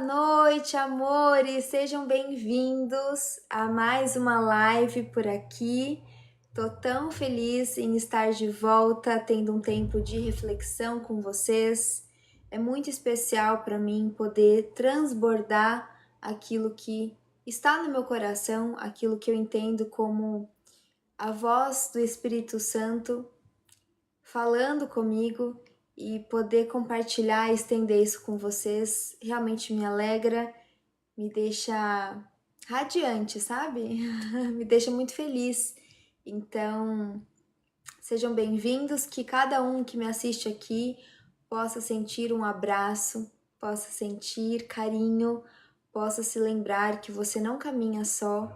noite, amores! Sejam bem-vindos a mais uma live por aqui. Tô tão feliz em estar de volta, tendo um tempo de reflexão com vocês. É muito especial para mim poder transbordar aquilo que está no meu coração, aquilo que eu entendo como a voz do Espírito Santo falando comigo. E poder compartilhar e estender isso com vocês realmente me alegra, me deixa radiante, sabe? Me deixa muito feliz. Então, sejam bem-vindos, que cada um que me assiste aqui possa sentir um abraço, possa sentir carinho, possa se lembrar que você não caminha só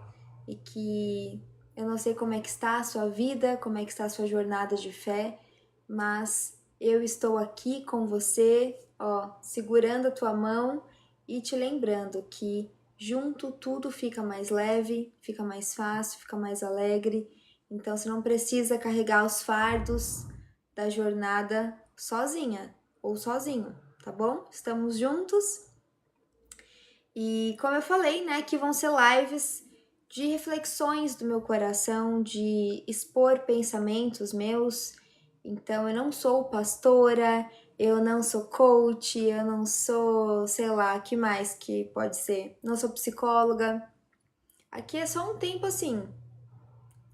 e que eu não sei como é que está a sua vida, como é que está a sua jornada de fé, mas eu estou aqui com você, ó, segurando a tua mão e te lembrando que junto tudo fica mais leve, fica mais fácil, fica mais alegre. Então você não precisa carregar os fardos da jornada sozinha ou sozinho, tá bom? Estamos juntos. E como eu falei, né, que vão ser lives de reflexões do meu coração, de expor pensamentos meus. Então, eu não sou pastora, eu não sou coach, eu não sou, sei lá, que mais que pode ser? Não sou psicóloga. Aqui é só um tempo assim,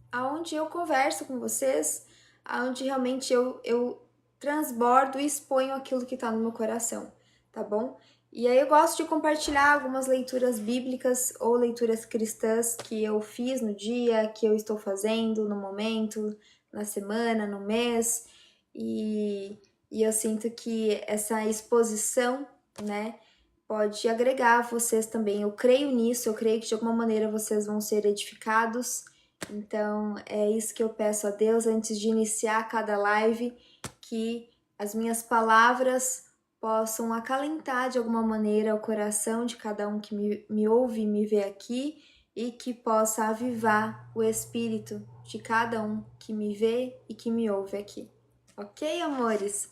aonde eu converso com vocês, aonde realmente eu transbordo e exponho aquilo que tá no meu coração, tá bom? E aí eu gosto de compartilhar algumas leituras bíblicas ou leituras cristãs que eu fiz no dia, que eu estou fazendo no momento, na semana, no mês, e eu sinto que essa exposição, né, pode agregar a vocês também. Eu creio nisso, eu creio que de alguma maneira vocês vão ser edificados. Então, é isso que eu peço a Deus antes de iniciar cada live, que as minhas palavras possam acalentar de alguma maneira o coração de cada um que me ouve e me vê aqui e que possa avivar o espírito de cada um que me vê e que me ouve aqui. Ok, amores?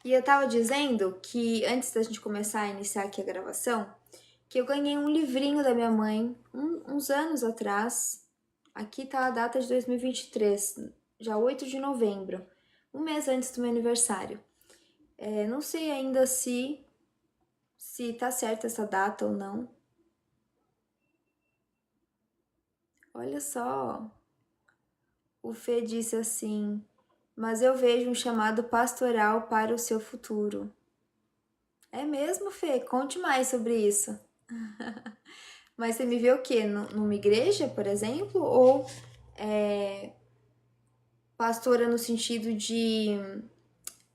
E eu tava dizendo que antes da gente começar a iniciar aqui a gravação, que eu ganhei um livrinho da minha mãe uns anos atrás. Aqui tá a data de 2023, já 8 de novembro, um mês antes do meu aniversário. Não sei ainda se tá certa essa data ou não. Olha só, o Fê disse assim: mas eu vejo um chamado pastoral para o seu futuro. É mesmo, Fê? Conte mais sobre isso. Mas você me vê o quê? Numa igreja, por exemplo? Ou pastora no sentido de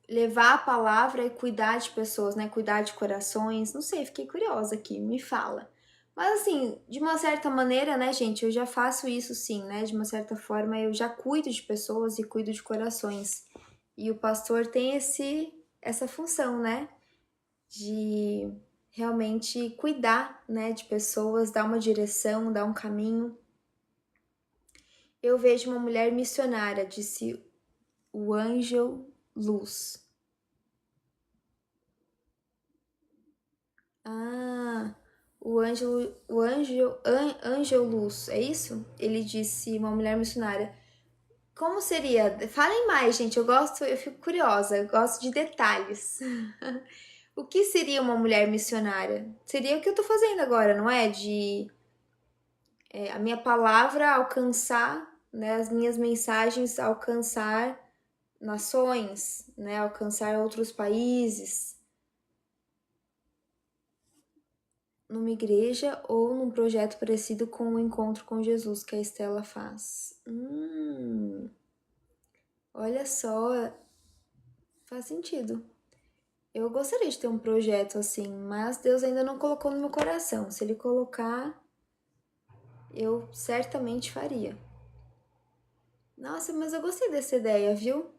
levar a palavra e cuidar de pessoas, né? Cuidar de corações. Não sei, fiquei curiosa aqui, me fala. Mas assim, de uma certa maneira, né, gente, eu já faço isso sim, né? De uma certa forma, eu já cuido de pessoas e cuido de corações. E o pastor tem essa função, né? De realmente cuidar, né, de pessoas, dar uma direção, dar um caminho. Eu vejo uma mulher missionária, disse o Ângel Luz. Ah, Ângel Luz, é isso? Ele disse uma mulher missionária. Como seria? Falem mais, gente. Eu fico curiosa, eu gosto de detalhes. O que seria uma mulher missionária? Seria o que eu tô fazendo agora, não é? De a minha palavra alcançar, né? As minhas mensagens alcançar nações, né? Alcançar outros países. Numa igreja ou num projeto parecido com o Encontro com Jesus que a Estela faz. Olha só, faz sentido. Eu gostaria de ter um projeto assim, mas Deus ainda não colocou no meu coração. Se Ele colocar, eu certamente faria. Nossa, mas eu gostei dessa ideia, viu?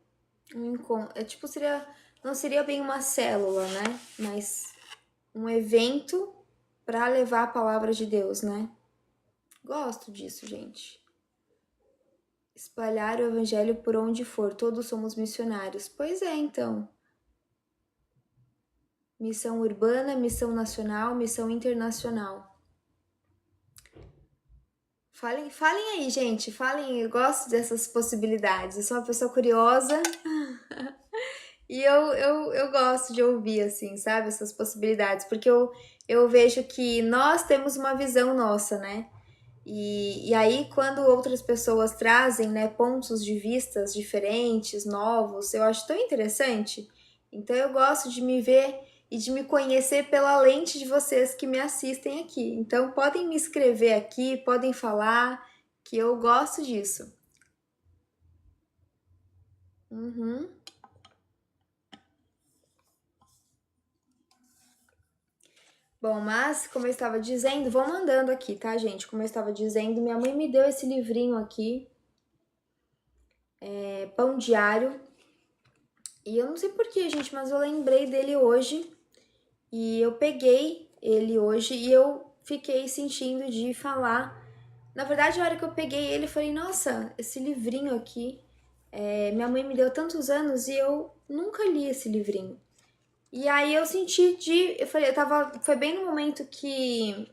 Um encontro, não seria bem uma célula, né? Mas um evento para levar a palavra de Deus, né? Gosto disso, gente. Espalhar o evangelho por onde for, todos somos missionários. Pois é, então. missão urbana, missão nacional, missão internacional. Falem aí, gente, falem, eu gosto dessas possibilidades. Eu sou uma pessoa curiosa e eu gosto de ouvir, assim, sabe, essas possibilidades, porque eu vejo que nós temos uma visão nossa, né? E aí, quando outras pessoas trazem, né, pontos de vistas diferentes, novos, eu acho tão interessante. Então, eu gosto de me ver e de me conhecer pela lente de vocês que me assistem aqui. Então, podem me escrever aqui, podem falar, que eu gosto disso. Uhum. Bom, mas como eu estava dizendo, vou mandando aqui, tá, gente? Como eu estava dizendo, minha mãe me deu esse livrinho aqui, Pão Diário. E eu não sei porquê, gente, mas eu lembrei dele hoje e eu peguei ele hoje e eu fiquei sentindo de falar. Na verdade, a hora que eu peguei ele, eu falei, nossa, esse livrinho aqui, minha mãe me deu tantos anos e eu nunca li esse livrinho. E aí eu senti eu falei, foi bem no momento que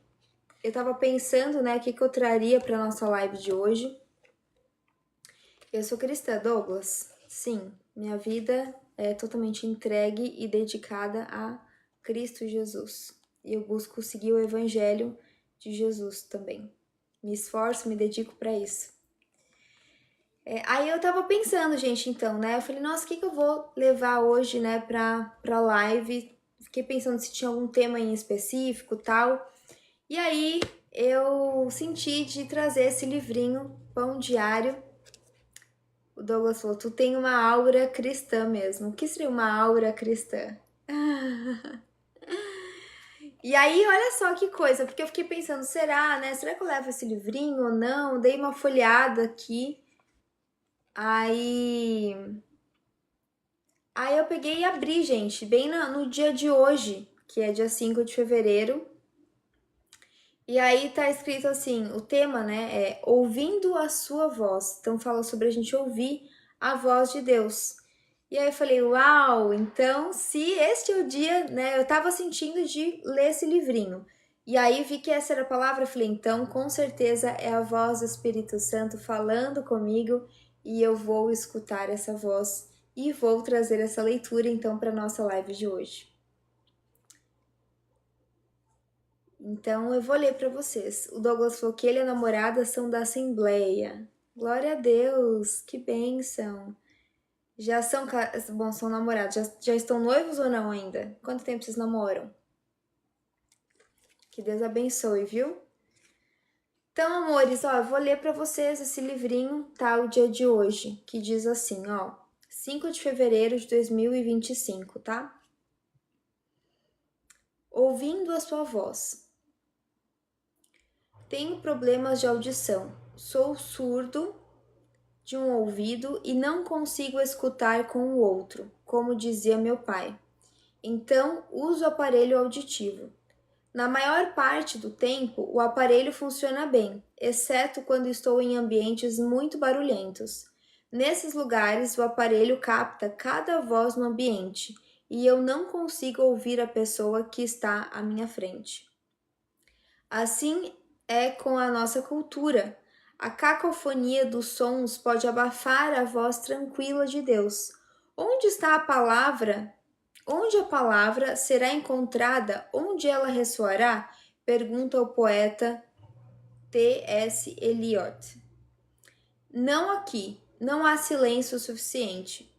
eu tava pensando, né, o que eu traria pra nossa live de hoje. Eu sou cristã, Douglas. Sim, minha vida é totalmente entregue e dedicada a Cristo Jesus. E eu busco seguir o Evangelho de Jesus também. Me esforço, me dedico para isso. Aí eu tava pensando, gente, então, né? Eu falei, nossa, o que eu vou levar hoje, né, pra live? Fiquei pensando se tinha algum tema em específico tal. E aí eu senti de trazer esse livrinho, Pão Diário. O Douglas falou, tu tem uma aura cristã mesmo. O que seria uma aura cristã? E aí, olha só que coisa, porque eu fiquei pensando, será, né? Será que eu levo esse livrinho ou não? Dei uma folhada aqui. Aí. Aí eu peguei e abri, gente, bem no dia de hoje, que é dia 5 de fevereiro. E aí tá escrito assim, o tema, né, é ouvindo a sua voz. Então fala sobre a gente ouvir a voz de Deus. E aí eu falei, uau, então se este é o dia, né, eu tava sentindo de ler esse livrinho. E aí vi que essa era a palavra, eu falei, então com certeza é a voz do Espírito Santo falando comigo e eu vou escutar essa voz e vou trazer essa leitura então para nossa live de hoje. Então eu vou ler para vocês. O Douglas falou que ele e a namorada são da Assembleia. Glória a Deus, que bênção. Já são, bom, são namorados, já estão noivos ou não ainda? Quanto tempo vocês namoram? Que Deus abençoe, viu? Então, amores, ó, eu vou ler para vocês esse livrinho, tá? O dia de hoje, que diz assim, ó, 5 de fevereiro de 2025, tá? Ouvindo a sua voz. Tenho problemas de audição. Sou surdo de um ouvido e não consigo escutar com o outro, como dizia meu pai. Então, uso o aparelho auditivo. Na maior parte do tempo, o aparelho funciona bem, exceto quando estou em ambientes muito barulhentos. Nesses lugares, o aparelho capta cada voz no ambiente e eu não consigo ouvir a pessoa que está à minha frente. Assim é com a nossa cultura. A cacofonia dos sons pode abafar a voz tranquila de Deus. Onde está a palavra? Onde a palavra será encontrada? Onde ela ressoará? Pergunta o poeta T.S. Eliot. Não aqui, não há silêncio suficiente.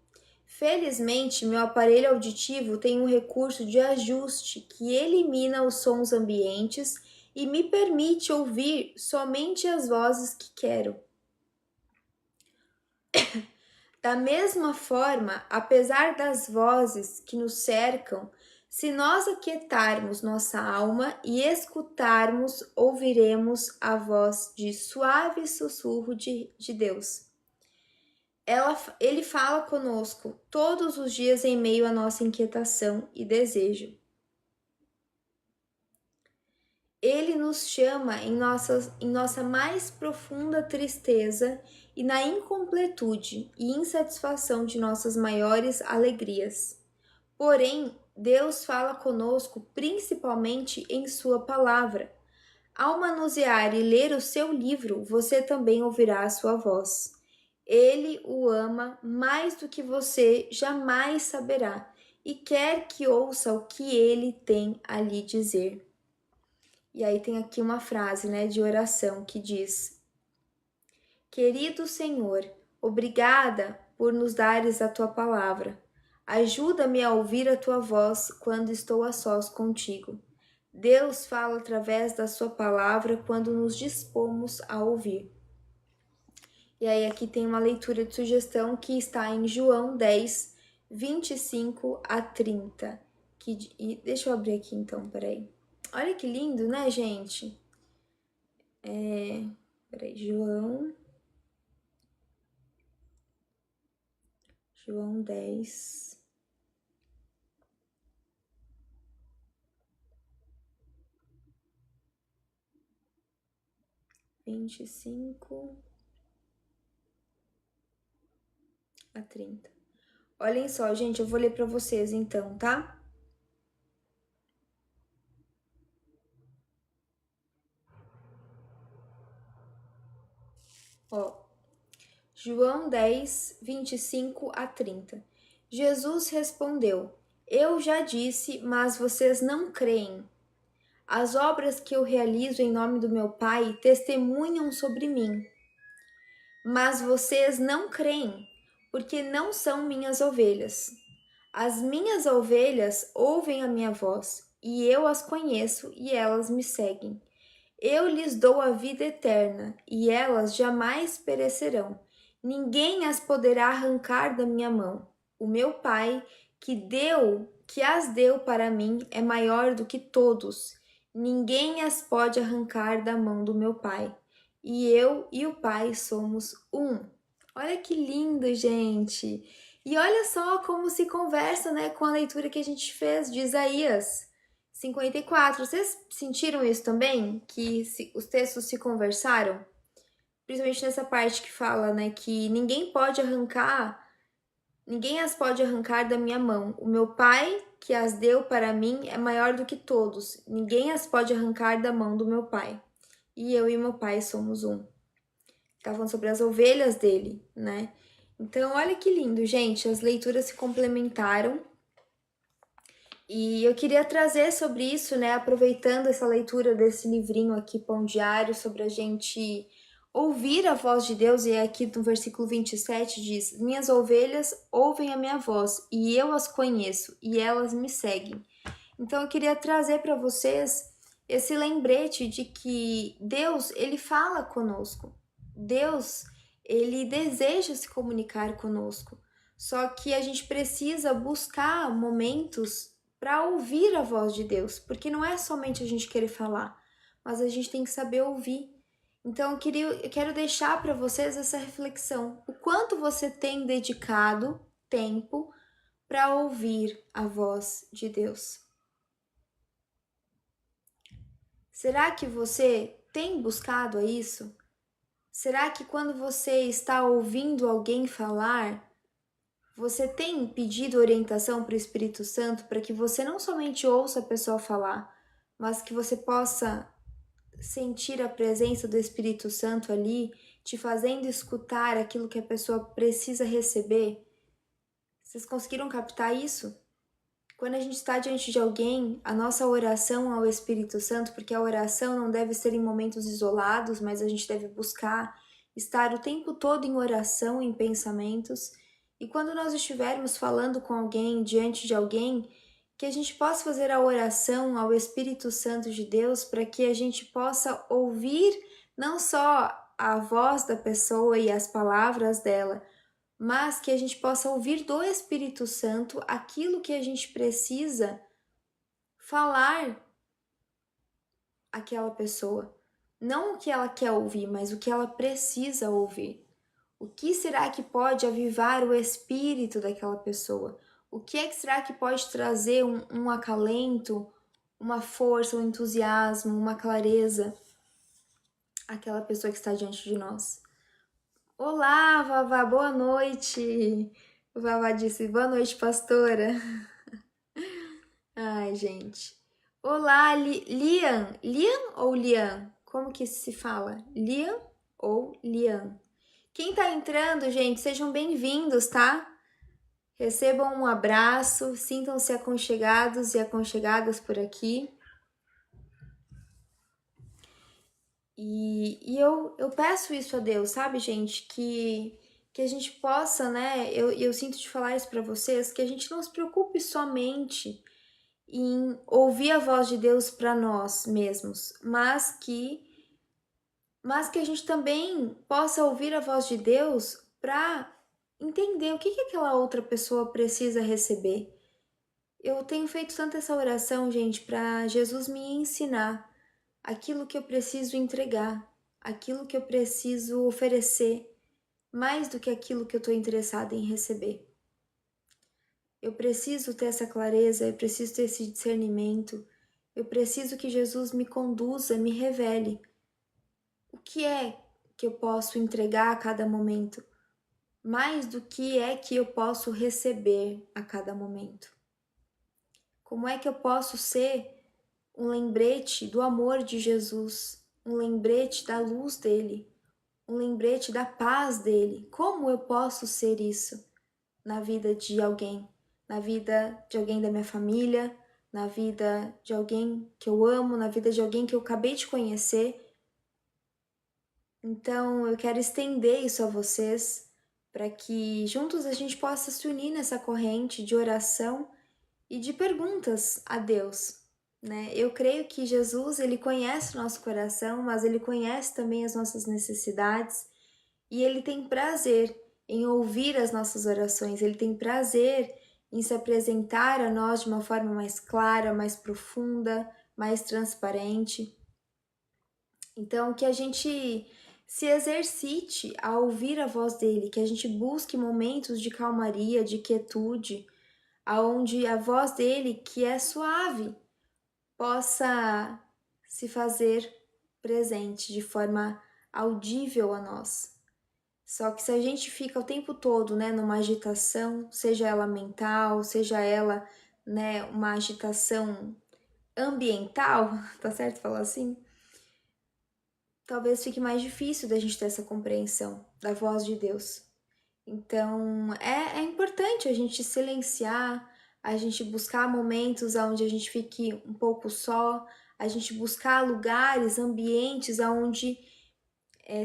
Felizmente, meu aparelho auditivo tem um recurso de ajuste que elimina os sons ambientes e me permite ouvir somente as vozes que quero. Da mesma forma, apesar das vozes que nos cercam, se nós aquietarmos nossa alma e escutarmos, ouviremos a voz de suave sussurro de Deus. Ele fala conosco todos os dias em meio à nossa inquietação e desejo. Ele nos chama em nossa mais profunda tristeza e na incompletude e insatisfação de nossas maiores alegrias. Porém, Deus fala conosco principalmente em sua palavra. Ao manusear e ler o seu livro, você também ouvirá a sua voz. Ele o ama mais do que você jamais saberá e quer que ouça o que ele tem a lhe dizer. E aí tem aqui uma frase, de oração que diz: Querido Senhor, obrigada por nos dares a tua palavra. Ajuda-me a ouvir a tua voz quando estou a sós contigo. Deus fala através da sua palavra quando nos dispomos a ouvir. E aí aqui tem uma leitura de sugestão que está em João 10, 25 a 30. Deixa eu abrir aqui então, peraí. Olha que lindo, né, gente? Peraí, João 10. Vinte e cinco a 30. Olhem só, gente, eu vou ler para vocês então, tá? Ó, João 10, 25 a 30. Jesus respondeu: Eu já disse, mas vocês não creem. As obras que eu realizo em nome do meu Pai testemunham sobre mim. Mas vocês não creem, porque não são minhas ovelhas. As minhas ovelhas ouvem a minha voz, e eu as conheço e elas me seguem. Eu lhes dou a vida eterna, e elas jamais perecerão. Ninguém as poderá arrancar da minha mão. O meu Pai, que as deu para mim, é maior do que todos. Ninguém as pode arrancar da mão do meu Pai. E eu e o Pai somos um. Olha que lindo, gente! E olha só como se conversa, com a leitura que a gente fez de Isaías 54. Vocês sentiram isso também? Que os textos se conversaram? Principalmente nessa parte que fala, que ninguém as pode arrancar da minha mão. O meu Pai, que as deu para mim, é maior do que todos. Ninguém as pode arrancar da mão do meu Pai. E eu e meu Pai somos um. Tá falando sobre as ovelhas dele, né? Então, olha que lindo, gente. As leituras se complementaram. E eu queria trazer sobre isso, aproveitando essa leitura desse livrinho aqui, Pão Diário, sobre a gente ouvir a voz de Deus. E aqui no versículo 27 diz: Minhas ovelhas ouvem a minha voz, e eu as conheço, e elas me seguem. Então eu queria trazer para vocês esse lembrete de que Deus, ele fala conosco. Deus, ele deseja se comunicar conosco. Só que a gente precisa buscar momentos para ouvir a voz de Deus, porque não é somente a gente querer falar, mas a gente tem que saber ouvir. Então eu quero deixar para vocês essa reflexão. O quanto você tem dedicado tempo para ouvir a voz de Deus? Será que você tem buscado a isso? Será que quando você está ouvindo alguém falar, você tem pedido orientação para o Espírito Santo para que você não somente ouça a pessoa falar, mas que você possa sentir a presença do Espírito Santo ali, te fazendo escutar aquilo que a pessoa precisa receber? Vocês conseguiram captar isso? Quando a gente está diante de alguém, a nossa oração ao Espírito Santo, porque a oração não deve ser em momentos isolados, mas a gente deve buscar estar o tempo todo em oração, em pensamentos. E quando nós estivermos falando com alguém, diante de alguém, que a gente possa fazer a oração ao Espírito Santo de Deus para que a gente possa ouvir não só a voz da pessoa e as palavras dela, mas que a gente possa ouvir do Espírito Santo aquilo que a gente precisa falar àquela pessoa. Não o que ela quer ouvir, mas o que ela precisa ouvir. O que será que pode avivar o espírito daquela pessoa? O que é que será que pode trazer um acalento, uma força, um entusiasmo, uma clareza àquela pessoa que está diante de nós? Olá, Vavá, boa noite! O Vavá disse, boa noite, pastora. Ai, gente. Olá, Lian. Lian ou Lian? Como que se fala? Lian ou Lian? Quem tá entrando, gente, sejam bem-vindos, tá? Recebam um abraço, sintam-se aconchegados e aconchegadas por aqui. E eu peço isso a Deus, sabe, gente? Que a gente possa, né? Eu sinto de falar isso para vocês, que a gente não se preocupe somente em ouvir a voz de Deus para nós mesmos, mas que a gente também possa ouvir a voz de Deus para entender o que aquela outra pessoa precisa receber. Eu tenho feito tanto essa oração, gente, para Jesus me ensinar aquilo que eu preciso entregar, aquilo que eu preciso oferecer, mais do que aquilo que eu estou interessada em receber. Eu preciso ter essa clareza, eu preciso ter esse discernimento, eu preciso que Jesus me conduza, me revele o que é que eu posso entregar a cada momento, mais do que é que eu posso receber a cada momento. Como é que eu posso ser um lembrete do amor de Jesus, um lembrete da luz dele, um lembrete da paz dele? Como eu posso ser isso na vida de alguém? Na vida de alguém da minha família, na vida de alguém que eu amo, na vida de alguém que eu acabei de conhecer. Então, eu quero estender isso a vocês para que juntos a gente possa se unir nessa corrente de oração e de perguntas a Deus, né? Eu creio que Jesus, ele conhece o nosso coração, mas ele conhece também as nossas necessidades e ele tem prazer em ouvir as nossas orações, ele tem prazer em se apresentar a nós de uma forma mais clara, mais profunda, mais transparente. Então, que a gente se exercite a ouvir a voz dele, que a gente busque momentos de calmaria, de quietude, aonde a voz dele, que é suave, possa se fazer presente de forma audível a nós. Só que se a gente fica o tempo todo, né, numa agitação, seja ela mental, seja ela, né, uma agitação ambiental, tá certo falar assim? Talvez fique mais difícil da gente ter essa compreensão da voz de Deus. Então, é importante a gente silenciar, a gente buscar momentos onde a gente fique um pouco só, a gente buscar lugares, ambientes onde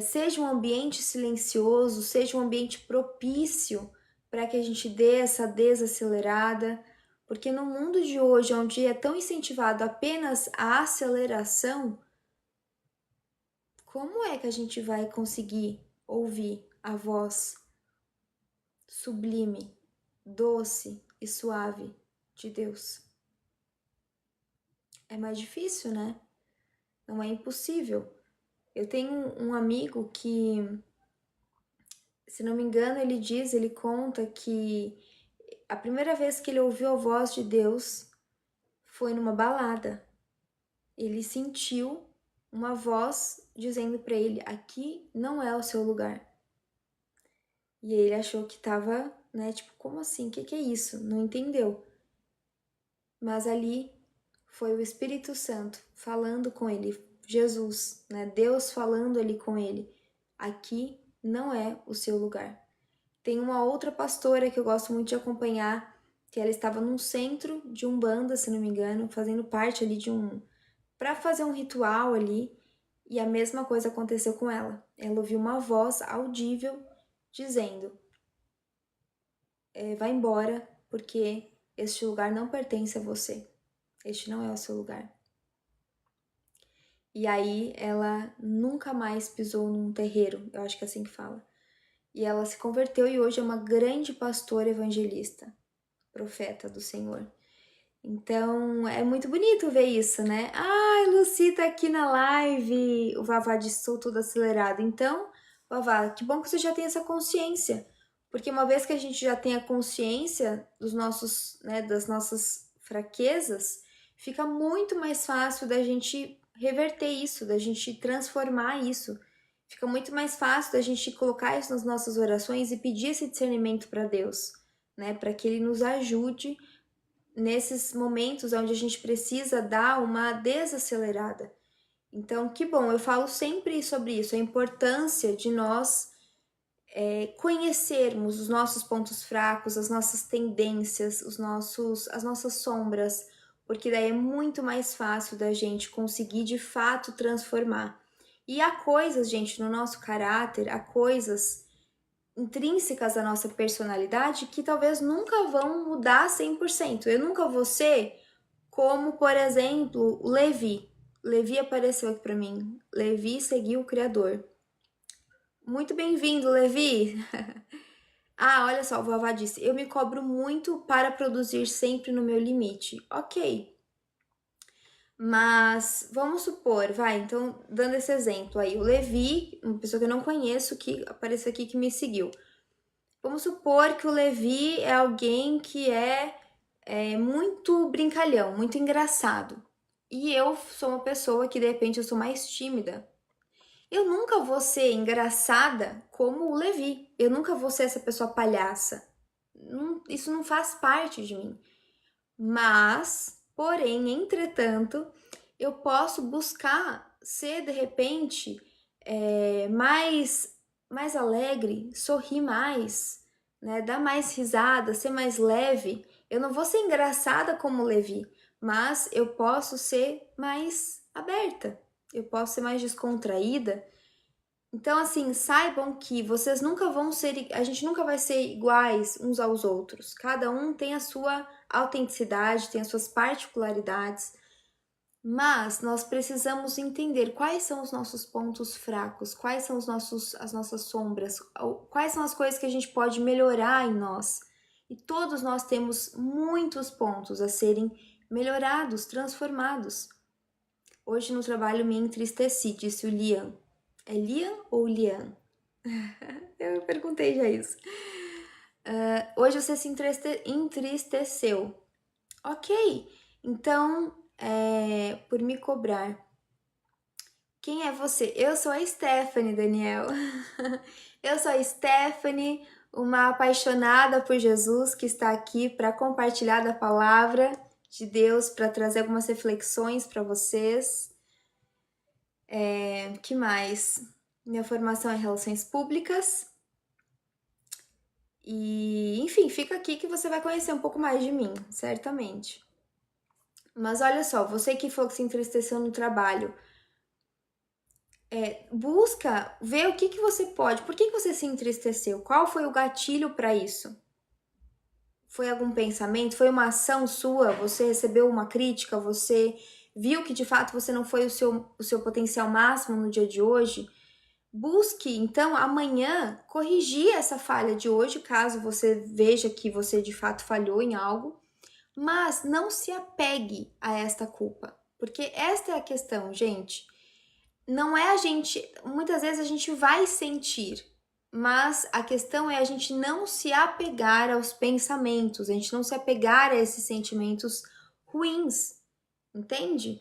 seja um ambiente silencioso, seja um ambiente propício para que a gente dê essa desacelerada, porque no mundo de hoje, onde é tão incentivado apenas a aceleração, como é que a gente vai conseguir ouvir a voz sublime, doce e suave de Deus? É mais difícil, né? Não é impossível. Eu tenho um amigo que, se não me engano, ele conta que a primeira vez que ele ouviu a voz de Deus foi numa balada. Ele sentiu uma voz dizendo para ele: aqui não é o seu lugar. E ele achou que tava, né, tipo, como assim? O que é isso? Não entendeu. Mas ali foi o Espírito Santo falando com ele, Jesus, né? Deus falando ali com ele. Aqui não é o seu lugar. Tem uma outra pastora que eu gosto muito de acompanhar, que ela estava num centro de umbanda, se não me engano, fazendo parte ali para fazer um ritual ali, e a mesma coisa aconteceu com ela. Ela ouviu uma voz audível dizendo: vai embora, porque este lugar não pertence a você. Este não é o seu lugar. E aí ela nunca mais pisou num terreiro, eu acho que é assim que fala. E ela se converteu e hoje é uma grande pastora evangelista, profeta do Senhor. Então é muito bonito ver isso, né? Ai, Lucy tá aqui na live. O Vavá disse: sou tudo acelerado. Então, Vavá, que bom que você já tem essa consciência. Porque uma vez que a gente já tem a consciência dos nossos, né, das nossas fraquezas, fica muito mais fácil da gente reverter isso, da gente transformar isso. Fica muito mais fácil da gente colocar isso nas nossas orações e pedir esse discernimento para Deus, né, para que ele nos ajude nesses momentos onde a gente precisa dar uma desacelerada. Então, que bom, eu falo sempre sobre isso, a importância de nós conhecermos os nossos pontos fracos, as nossas tendências, as nossas sombras, porque daí é muito mais fácil da gente conseguir de fato transformar. E há coisas, gente, no nosso caráter, há coisas intrínsecas à nossa personalidade que talvez nunca vão mudar 100%. Eu nunca vou ser como, por exemplo, o Levi. Levi apareceu aqui para mim. Levi seguiu o Criador. Muito bem-vindo, Levi! Ah, olha só, o Vavá disse: eu me cobro muito para produzir sempre no meu limite. Ok, mas vamos supor, vai, então, dando esse exemplo aí, o Levi, uma pessoa que eu não conheço, que apareceu aqui que me seguiu. Vamos supor que o Levi é alguém que é muito brincalhão, muito engraçado. E eu sou uma pessoa que de repente eu sou mais tímida. Eu nunca vou ser engraçada como o Levi. Eu nunca vou ser essa pessoa palhaça. Isso não faz parte de mim. Mas, porém, entretanto, eu posso buscar ser de repente mais alegre, sorrir mais, né? Dar mais risada, ser mais leve. Eu não vou ser engraçada como o Levi, mas eu posso ser mais aberta. Eu posso ser mais descontraída. Então, assim, saibam que vocês nunca vão ser, a gente nunca vai ser iguais uns aos outros. Cada um tem a sua autenticidade, tem as suas particularidades, mas nós precisamos entender quais são os nossos pontos fracos, quais são as nossas sombras, quais são as coisas que a gente pode melhorar em nós. E todos nós temos muitos pontos a serem melhorados, transformados. Hoje no trabalho me entristeci, disse o Liam. É Liam ou Liam? Eu perguntei já isso. Hoje você se entristeceu. Ok, então, por me cobrar. Quem é você? Eu sou a Stephanie, Daniel. Eu sou a Stephanie, uma apaixonada por Jesus que está aqui para compartilhar da palavra de Deus, para trazer algumas reflexões para vocês. Que mais? Minha formação é em Relações Públicas. E, enfim, fica aqui que você vai conhecer um pouco mais de mim, certamente. Mas olha só, você que falou que se entristeceu no trabalho, busca ver o que você pode. Por que você se entristeceu? Qual foi o gatilho para isso? Foi algum pensamento? Foi uma ação sua? Você recebeu uma crítica? Você viu que de fato você não foi o seu potencial máximo no dia de hoje? Busque, então, amanhã corrigir essa falha de hoje, caso você veja que você de fato falhou em algo, mas não se apegue a esta culpa, porque esta é a questão, gente. Não é a gente, muitas vezes a gente vai sentir, mas a questão é a gente não se apegar aos pensamentos, a gente não se apegar a esses sentimentos ruins, entende?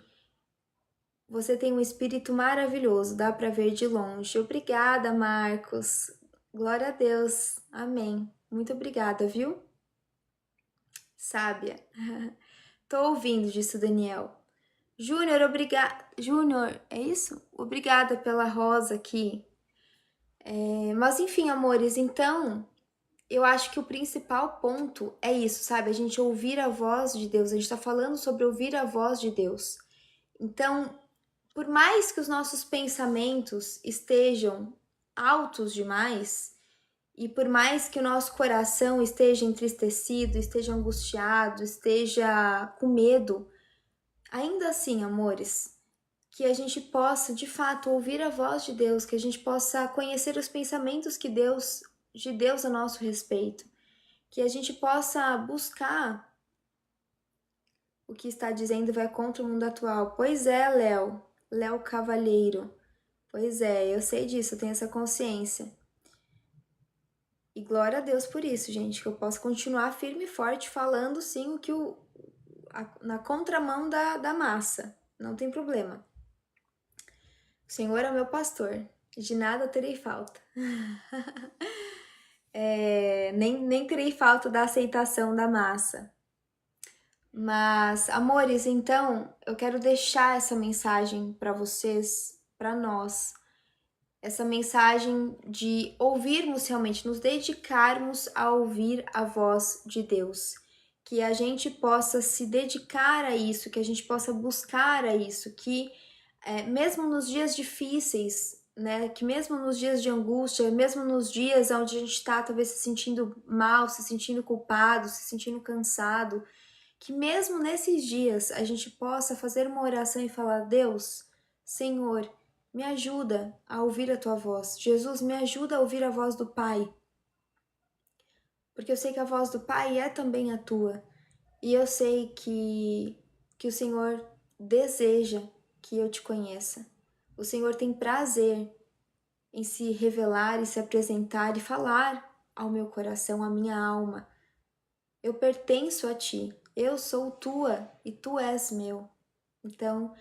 Você tem um espírito maravilhoso, dá para ver de longe. Obrigada, Marcos. Glória a Deus. Amém. Muito obrigada, viu? Sábia. Tô ouvindo, disse o Daniel. Júnior, obrigada. Júnior, é isso? Obrigada pela rosa aqui. Mas enfim, amores, então eu acho que o principal ponto é isso, sabe? A gente ouvir a voz de Deus. A gente tá falando sobre ouvir a voz de Deus. Então, por mais que os nossos pensamentos estejam altos demais, e por mais que o nosso coração esteja entristecido, esteja angustiado, esteja com medo, ainda assim, amores, que a gente possa de fato ouvir a voz de Deus, que a gente possa conhecer os pensamentos de Deus a nosso respeito, que a gente possa buscar o que está dizendo vai contra o mundo atual. Pois é, Léo Cavalheiro. Pois é, eu sei disso, eu tenho essa consciência. E glória a Deus por isso, gente, que eu posso continuar firme e forte falando sim o que na contramão da massa. Não tem problema. O Senhor é meu pastor, de nada terei falta. Nem terei falta da aceitação da massa. Mas, amores, então, eu quero deixar essa mensagem para vocês, para nós. Essa mensagem de ouvirmos realmente, nos dedicarmos a ouvir a voz de Deus. Que a gente possa se dedicar a isso, que a gente possa buscar a isso, que mesmo nos dias difíceis, né, que mesmo nos dias de angústia, mesmo nos dias onde a gente está talvez se sentindo mal, se sentindo culpado, se sentindo cansado, que mesmo nesses dias a gente possa fazer uma oração e falar: Deus, Senhor, me ajuda a ouvir a tua voz. Jesus, me ajuda a ouvir a voz do Pai. Porque eu sei que a voz do Pai é também a tua. E eu sei que o Senhor deseja que eu te conheça. O Senhor tem prazer em se revelar e se apresentar e falar ao meu coração, à minha alma. Eu pertenço a ti. Eu sou tua e tu és meu. Então,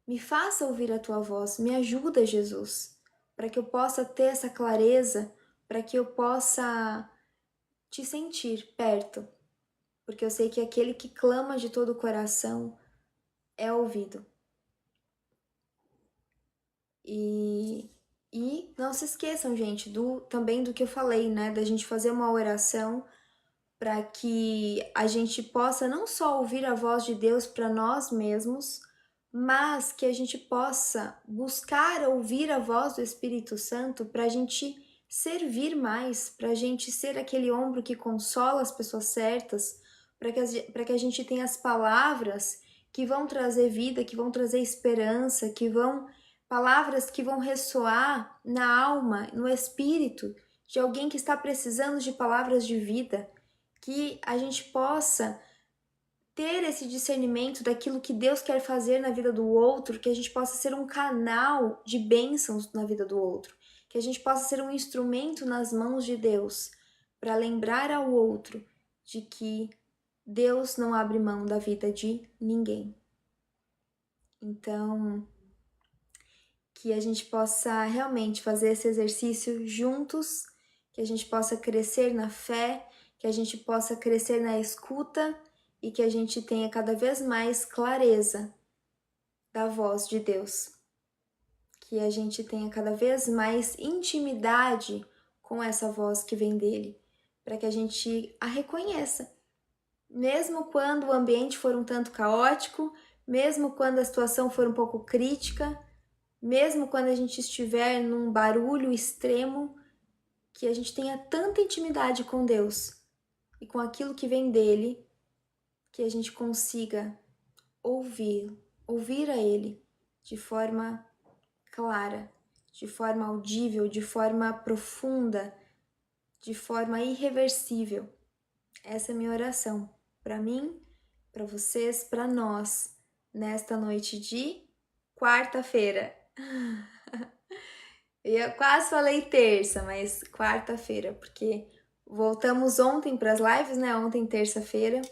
me faça ouvir a tua voz, me ajuda, Jesus, para que eu possa ter essa clareza, para que eu possa te sentir perto, porque eu sei que aquele que clama de todo o coração é ouvido. E não se esqueçam, gente, também do que eu falei, né, da gente fazer uma oração para que a gente possa não só ouvir a voz de Deus para nós mesmos, mas que a gente possa buscar ouvir a voz do Espírito Santo para a gente servir mais, para a gente ser aquele ombro que consola as pessoas certas, para que a gente tenha as palavras que vão trazer vida, que vão trazer esperança, palavras que vão ressoar na alma, no espírito de alguém que está precisando de palavras de vida, que a gente possa ter esse discernimento daquilo que Deus quer fazer na vida do outro, que a gente possa ser um canal de bênçãos na vida do outro, que a gente possa ser um instrumento nas mãos de Deus para lembrar ao outro de que Deus não abre mão da vida de ninguém. Então, que a gente possa realmente fazer esse exercício juntos, que a gente possa crescer na fé, que a gente possa crescer na escuta e que a gente tenha cada vez mais clareza da voz de Deus. Que a gente tenha cada vez mais intimidade com essa voz que vem dele, para que a gente a reconheça. Mesmo quando o ambiente for um tanto caótico, mesmo quando a situação for um pouco crítica, mesmo quando a gente estiver num barulho extremo, que a gente tenha tanta intimidade com Deus e com aquilo que vem dele, que a gente consiga ouvir a ele de forma clara, de forma audível, de forma profunda, de forma irreversível. Essa é a minha oração para mim, para vocês, para nós, nesta noite de quarta-feira. Eu quase falei terça, mas quarta-feira, porque voltamos ontem para as lives, né? Ontem, terça-feira.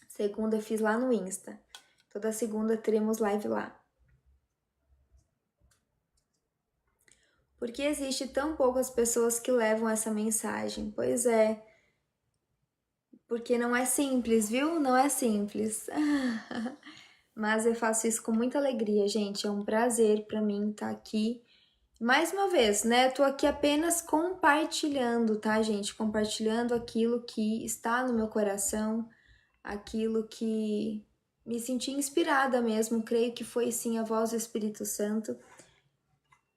Segunda eu fiz lá no Insta. Toda segunda teremos live lá. Por que existe tão poucas pessoas que levam essa mensagem? Pois é, porque não é simples, viu? Não é simples. Mas eu faço isso com muita alegria, gente. É um prazer para mim estar aqui. Mais uma vez, né? Tô aqui apenas compartilhando, tá, gente? Compartilhando aquilo que está no meu coração, aquilo que me senti inspirada mesmo. Creio que foi sim a voz do Espírito Santo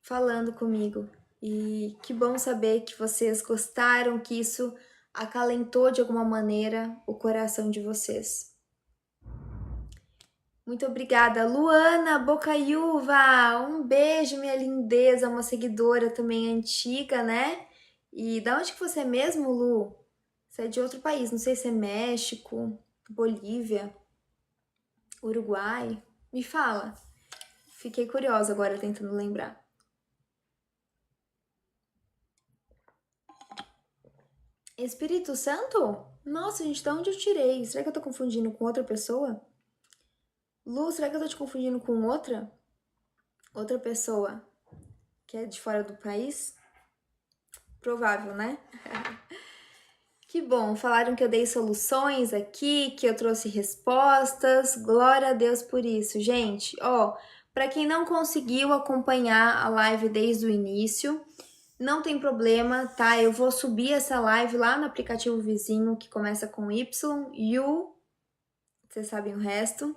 falando comigo. E que bom saber que vocês gostaram, que isso acalentou de alguma maneira o coração de vocês. Muito obrigada, Luana Bocaiúva. Um beijo, minha lindeza, uma seguidora também antiga, né? E da onde que você é mesmo, Lu? Você é de outro país, não sei se é México, Bolívia, Uruguai. Me fala. Fiquei curiosa agora tentando lembrar. Espírito Santo? Nossa, gente, de onde eu tirei? Será que eu tô confundindo com outra pessoa? Lu, será que eu tô te confundindo com outra? Outra pessoa que é de fora do país? Provável, né? Que bom, falaram que eu dei soluções aqui, que eu trouxe respostas. Glória a Deus por isso, gente. Ó, para quem não conseguiu acompanhar a live desde o início, não tem problema, tá? Eu vou subir essa live lá no aplicativo vizinho que começa com Y, U, vocês sabem o resto.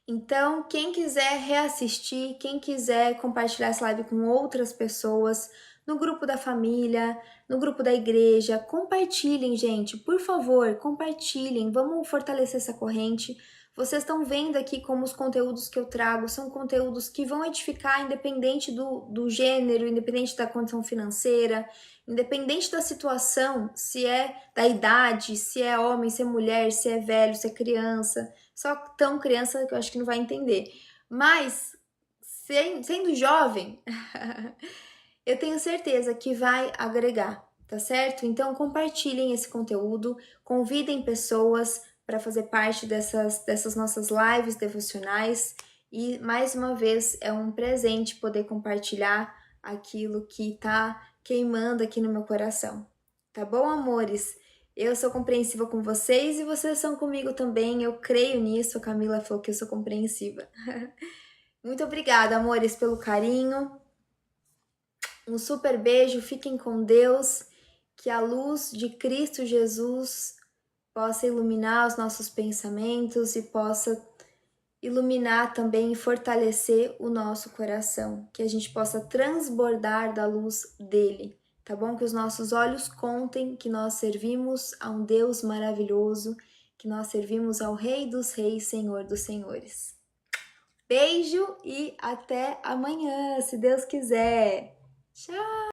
Então, quem quiser reassistir, quem quiser compartilhar essa live com outras pessoas, no grupo da família, no grupo da igreja, compartilhem, gente, por favor, compartilhem, vamos fortalecer essa corrente. Vocês estão vendo aqui como os conteúdos que eu trago são conteúdos que vão edificar, independente do gênero, independente da condição financeira, independente da situação, se é da idade, se é homem, se é mulher, se é velho, se é criança. Só tão criança que eu acho que não vai entender. Mas, sendo jovem, eu tenho certeza que vai agregar, tá certo? Então, compartilhem esse conteúdo, convidem pessoas para fazer parte dessas nossas lives devocionais. E, mais uma vez, é um presente poder compartilhar aquilo que tá queimando aqui no meu coração. Tá bom, amores? Eu sou compreensiva com vocês e vocês são comigo também. Eu creio nisso. A Camila falou que eu sou compreensiva. Muito obrigada, amores, pelo carinho. Um super beijo. Fiquem com Deus. Que a luz de Cristo Jesus possa iluminar os nossos pensamentos e possa iluminar também e fortalecer o nosso coração. Que a gente possa transbordar da luz dele. Tá bom? Que os nossos olhos contem que nós servimos a um Deus maravilhoso, que nós servimos ao Rei dos Reis, Senhor dos Senhores. Beijo e até amanhã, se Deus quiser. Tchau!